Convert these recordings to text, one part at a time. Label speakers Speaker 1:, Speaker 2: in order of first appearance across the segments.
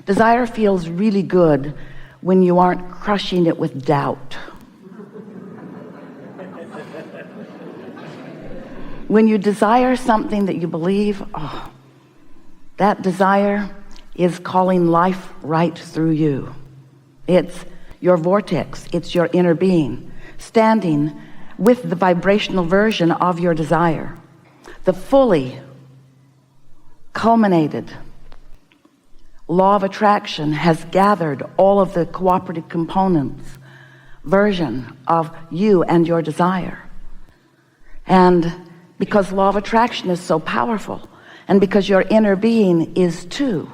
Speaker 1: Desire feels really good when you aren't crushing it with doubt. When you desire something that you believe, that desire is calling life right through you. It's your vortex, it's your inner being, standing with the vibrational version of your desire. The fully culminated law of attraction has gathered all of the cooperative components version of you and your desire. And because law of attraction is so powerful, and because your inner being is too,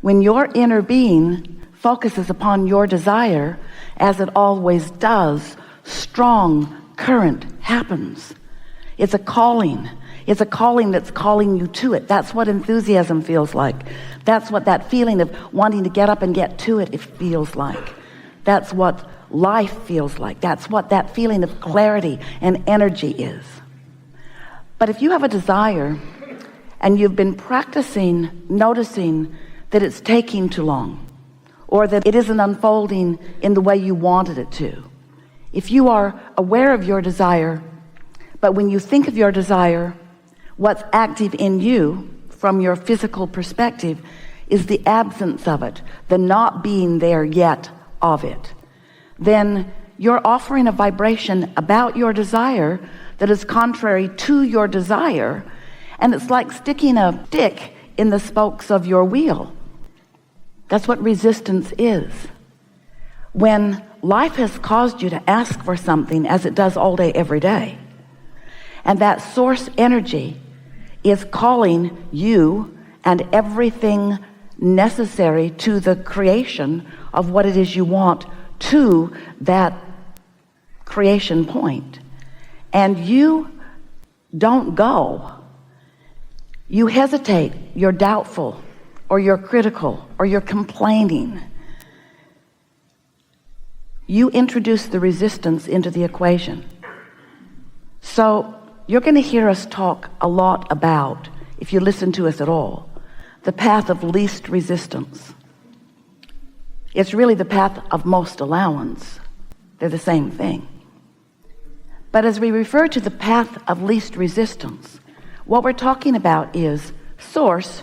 Speaker 1: when your inner being focuses upon your desire, as it always does, strong current happens. It's a calling. It's a calling that's calling you to it. That's what enthusiasm feels like. That's what that feeling of wanting to get up and get to it feels like. That's what life feels like. That's what that feeling of clarity and energy is. But if you have a desire and you've been practicing noticing that it's taking too long, or that it isn't unfolding in the way you wanted it to, if you are aware of your desire, but when you think of your desire, what's active in you from your physical perspective is the absence of it, the not being there yet of it, then you're offering a vibration about your desire that is contrary to your desire, and it's like sticking a stick in the spokes of your wheel. That's what resistance is. When life has caused you to ask for something, as it does all day, every day, and that source energy is calling you and everything necessary to the creation of what it is you want to that creation point, and you don't go, you hesitate, you're doubtful, or you're critical, or you're complaining, you introduce the resistance into the equation. So you're going to hear us talk a lot about, if you listen to us at all, the path of least resistance. It's really the path of most allowance. They're the same thing. But as we refer to the path of least resistance, what we're talking about is source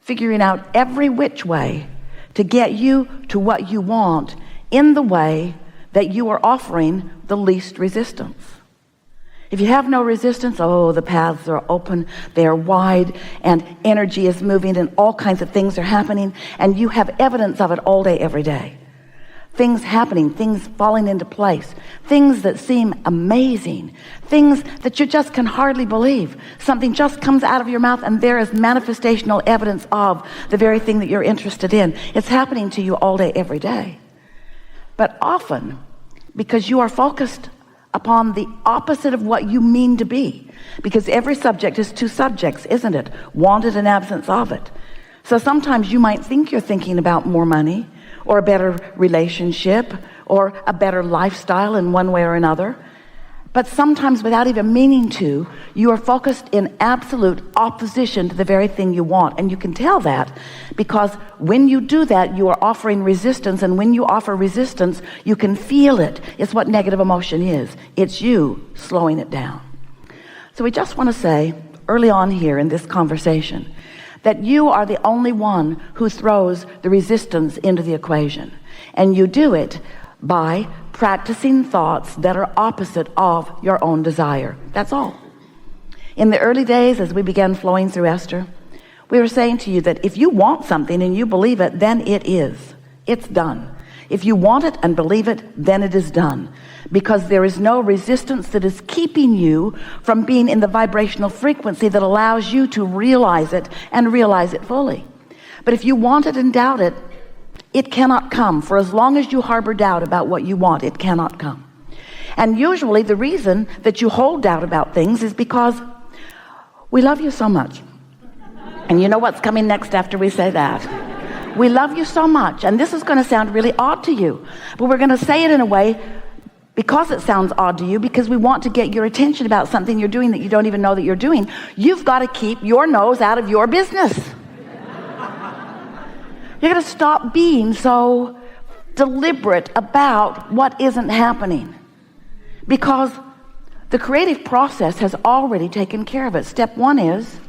Speaker 1: figuring out every which way to get you to what you want in the way that you are offering the least resistance. If you have no resistance, the paths are open, they are wide, and energy is moving, and all kinds of things are happening, and you have evidence of it all day, every day. Things happening, things falling into place, things that seem amazing, things that you just can hardly believe. Something just comes out of your mouth and there is manifestational evidence of the very thing that you're interested in. It's happening to you all day, every day. But often, because you are focused upon the opposite of what you mean to be, because every subject is two subjects, isn't it? Wanted and absence of it. So sometimes you might think you're thinking about more money, or a better relationship, or a better lifestyle in one way or another. But sometimes, without even meaning to, you are focused in absolute opposition to the very thing you want. And you can tell that because when you do that, you are offering resistance. And when you offer resistance, you can feel it. It's what negative emotion is. It's you slowing it down. So we just want to say early on here in this conversation that you are the only one who throws the resistance into the equation. And you do it by practicing thoughts that are opposite of your own desire. That's all. In the early days, as we began flowing through Esther, we were saying to you that if you want something and you believe it, then it is. It's done. If you want it and believe it, then it is done. Because there is no resistance that is keeping you from being in the vibrational frequency that allows you to realize it and realize it fully. But if you want it and doubt it, it cannot come. For as long as you harbor doubt about what you want, it cannot come. And usually the reason that you hold doubt about things is because we love you so much. And you know what's coming next after we say that? We love you so much. And this is going to sound really odd to you, but we're going to say it in a way because it sounds odd to you, because we want to get your attention about something you're doing that you don't even know that you're doing. You've got to keep your nose out of your business. You're going to stop being so deliberate about what isn't happening, because the creative process has already taken care of it. Step one is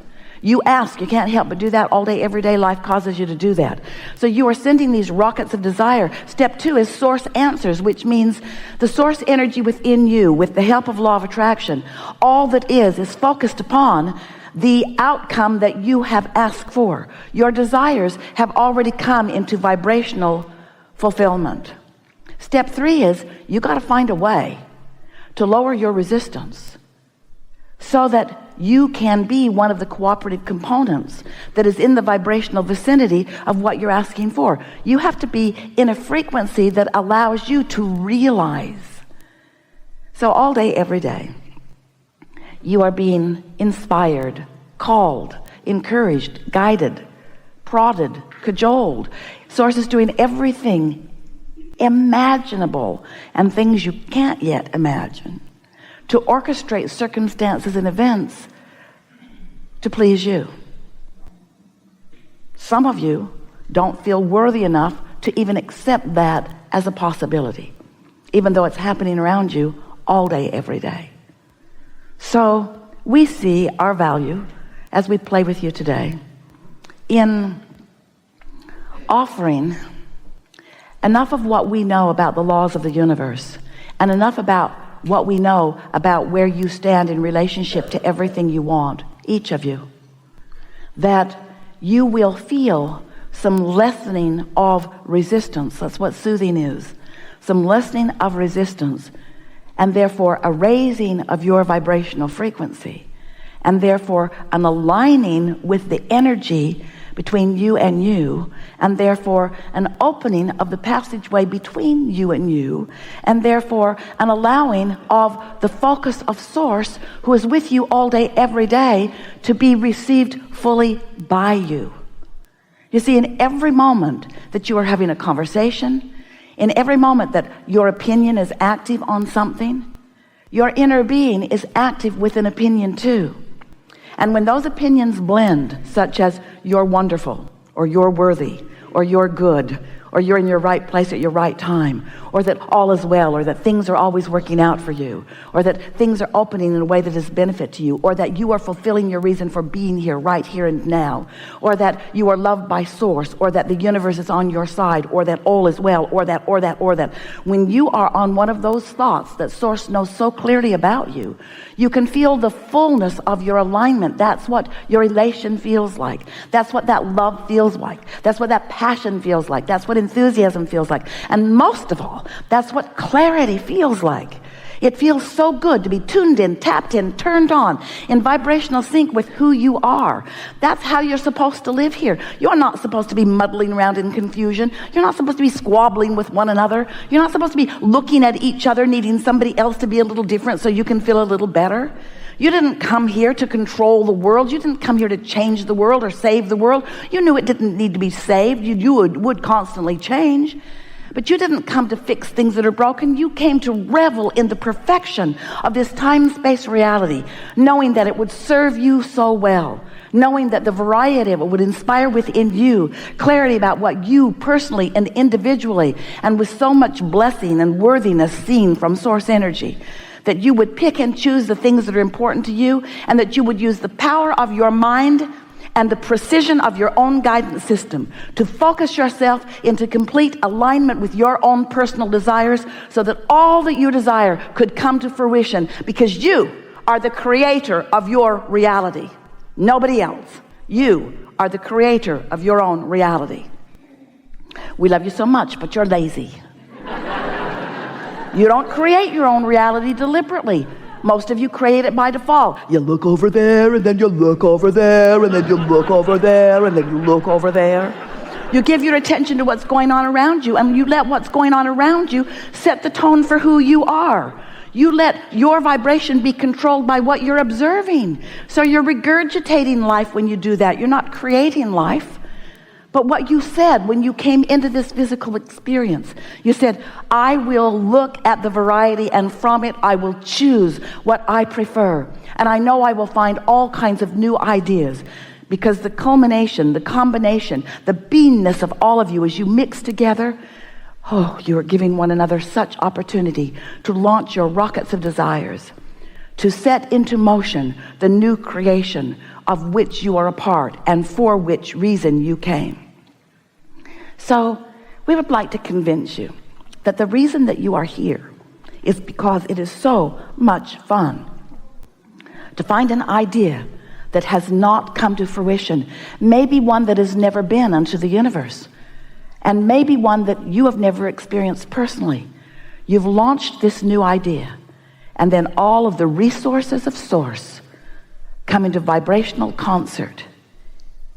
Speaker 1: you ask. You can't help but do that all day, every day. Life causes you to do that. So you are sending these rockets of desire. Step two is source answers, which means the source energy within you, with the help of law of attraction, all that is focused upon the outcome that you have asked for. Your desires have already come into vibrational fulfillment. Step three is you got to find a way to lower your resistance so that you can be one of the cooperative components that is in the vibrational vicinity of what you're asking for. You have to be in a frequency that allows you to realize. So all day, every day, you are being inspired, called, encouraged, guided, prodded, cajoled. Source is doing everything imaginable and things you can't yet imagine to orchestrate circumstances and events to please you. Some of you don't feel worthy enough to even accept that as a possibility, even though it's happening around you all day, every day. So we see our value as we play with you today in offering enough of what we know about the laws of the universe and enough about what we know about where you stand in relationship to everything you want, each of you, that you will feel some lessening of resistance. That's what soothing is. Some lessening of resistance, and therefore a raising of your vibrational frequency, and therefore an aligning with the energy between you, and therefore an opening of the passageway between you, and therefore an allowing of the focus of Source, who is with you all day, every day, to be received fully by you. You see, in every moment that you are having a conversation, in every moment that your opinion is active on something, your inner being is active with an opinion too. And when those opinions blend, such as you're wonderful, or you're worthy, or you're good, or you're in your right place at your right time, or that all is well, or that things are always working out for you, or that things are opening in a way that is benefit to you, or that you are fulfilling your reason for being here, right here and now, or that you are loved by Source, or that the universe is on your side, or that all is well, or that. When you are on one of those thoughts that Source knows so clearly about you, you can feel the fullness of your alignment. That's what your elation feels like. That's what that love feels like. That's what that passion feels like. That's what enthusiasm feels like. And most of all, that's what clarity feels like. It feels so good to be tuned in, tapped in, turned on, in vibrational sync with who you are. That's how you're supposed to live here. You're not supposed to be muddling around in confusion. You're not supposed to be squabbling with one another. You're not supposed to be looking at each other, needing somebody else to be a little different so you can feel a little better. You didn't come here to control the world. You didn't come here to change the world or save the world. You knew it didn't need to be saved. You would constantly change. But you didn't come to fix things that are broken. You came to revel in the perfection of this time-space reality, knowing that it would serve you so well, knowing that the variety of it would inspire within you clarity about what you personally and individually, and with so much blessing and worthiness seen from Source energy, that you would pick and choose the things that are important to you, and that you would use the power of your mind and the precision of your own guidance system to focus yourself into complete alignment with your own personal desires, so that all that you desire could come to fruition, because you are the creator of your reality. Nobody else. You are the creator of your own reality. We love you so much, but you're lazy. You don't create your own reality deliberately. Most of you create it by default. You look over there, and then you look over there, and then you look over there, and then you look over there. You give your attention to what's going on around you, and you let what's going on around you set the tone for who you are. You let your vibration be controlled by what you're observing. So you're regurgitating life when you do that. You're not creating life. But what you said when you came into this physical experience, you said, I will look at the variety, and from it I will choose what I prefer. And I know I will find all kinds of new ideas. Because the culmination, the combination, the beingness of all of you as you mix together, you are giving one another such opportunity to launch your rockets of desires, to set into motion the new creation of which you are a part and for which reason you came. So we would like to convince you that the reason that you are here is because it is so much fun to find an idea that has not come to fruition, maybe one that has never been unto the universe, and maybe one that you have never experienced personally. You've launched this new idea, and then all of the resources of source come into vibrational concert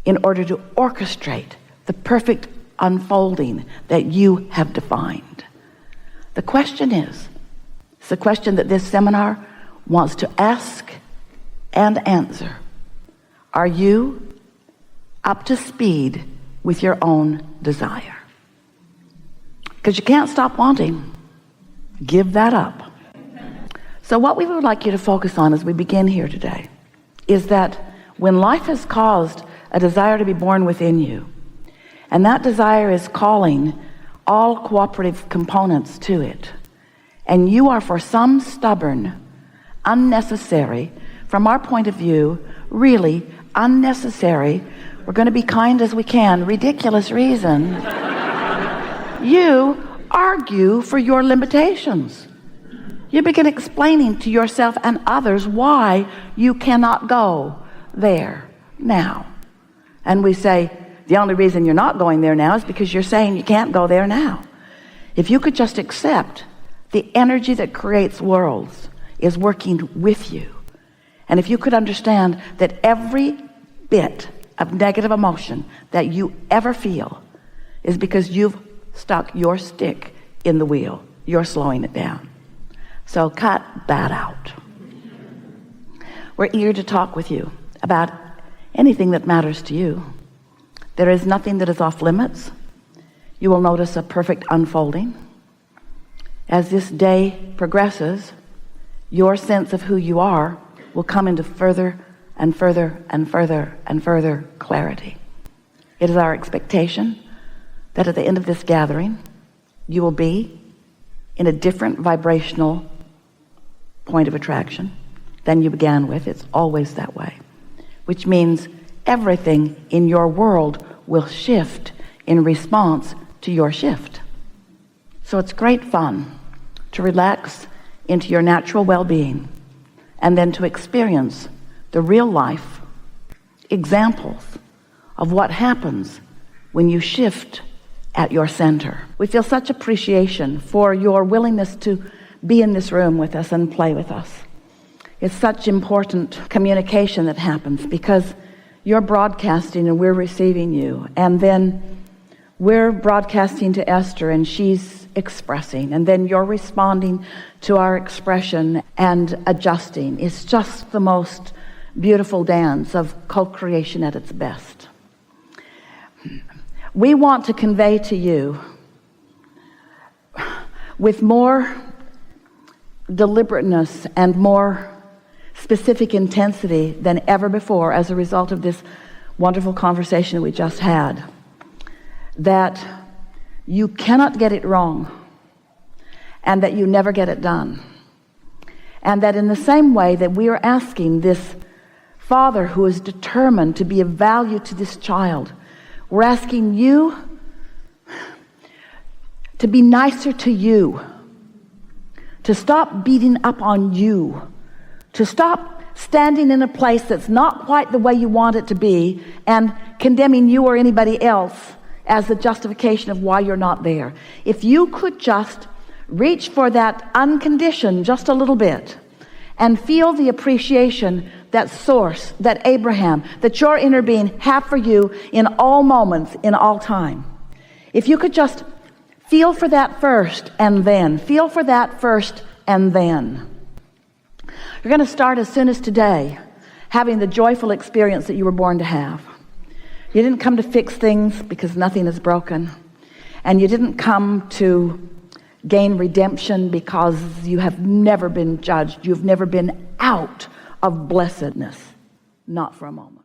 Speaker 1: in order to orchestrate the perfect unfolding that you have defined. The question is, it's the question that this seminar wants to ask and answer. Are you up to speed with your own desire? Because you can't stop wanting. Give that up. So what we would like you to focus on as we begin here today is that when life has caused a desire to be born within you, and that desire is calling all cooperative components to it, and you are for some stubborn, unnecessary, from our point of view, really unnecessary, we're going to be kind as we can, ridiculous reason, you argue for your limitations. You begin explaining to yourself and others why you cannot go there now. And we say, the only reason you're not going there now is because you're saying you can't go there now. If you could just accept the energy that creates worlds is working with you, and if you could understand that every bit of negative emotion that you ever feel is because you've stuck your stick in the wheel, you're slowing it down. So cut that out. We're eager to talk with you about anything that matters to you. There is nothing that is off limits. You will notice a perfect unfolding. As this day progresses, your sense of who you are will come into further and further and further and further clarity. It is our expectation that at the end of this gathering, you will be in a different vibrational point of attraction than you began with. It's always that way, which means everything in your world will shift in response to your shift. So it's great fun to relax into your natural well-being and then to experience the real life examples of what happens when you shift at your center. We feel such appreciation for your willingness to be in this room with us and play with us. It's such important communication that happens because you're broadcasting and we're receiving you, and then we're broadcasting to Esther and she's expressing, and then you're responding to our expression and adjusting. It's just the most beautiful dance of co-creation at its best. We want to convey to you with more deliberateness and more specific intensity than ever before as a result of this wonderful conversation we just had, that you cannot get it wrong and that you never get it done. And that in the same way that we are asking this father who is determined to be of value to this child, we're asking you to be nicer to you, to stop beating up on you, to stop standing in a place that's not quite the way you want it to be and condemning you or anybody else as the justification of why you're not there. If you could just reach for that unconditioned just a little bit and feel the appreciation that source, that Abraham, that your inner being have for you in all moments, in all time. If you could just feel for that first and then, feel for that first and then. You're going to start as soon as today having the joyful experience that you were born to have. You didn't come to fix things because nothing is broken. And you didn't come to gain redemption because you have never been judged. You've never been out of blessedness. Not for a moment.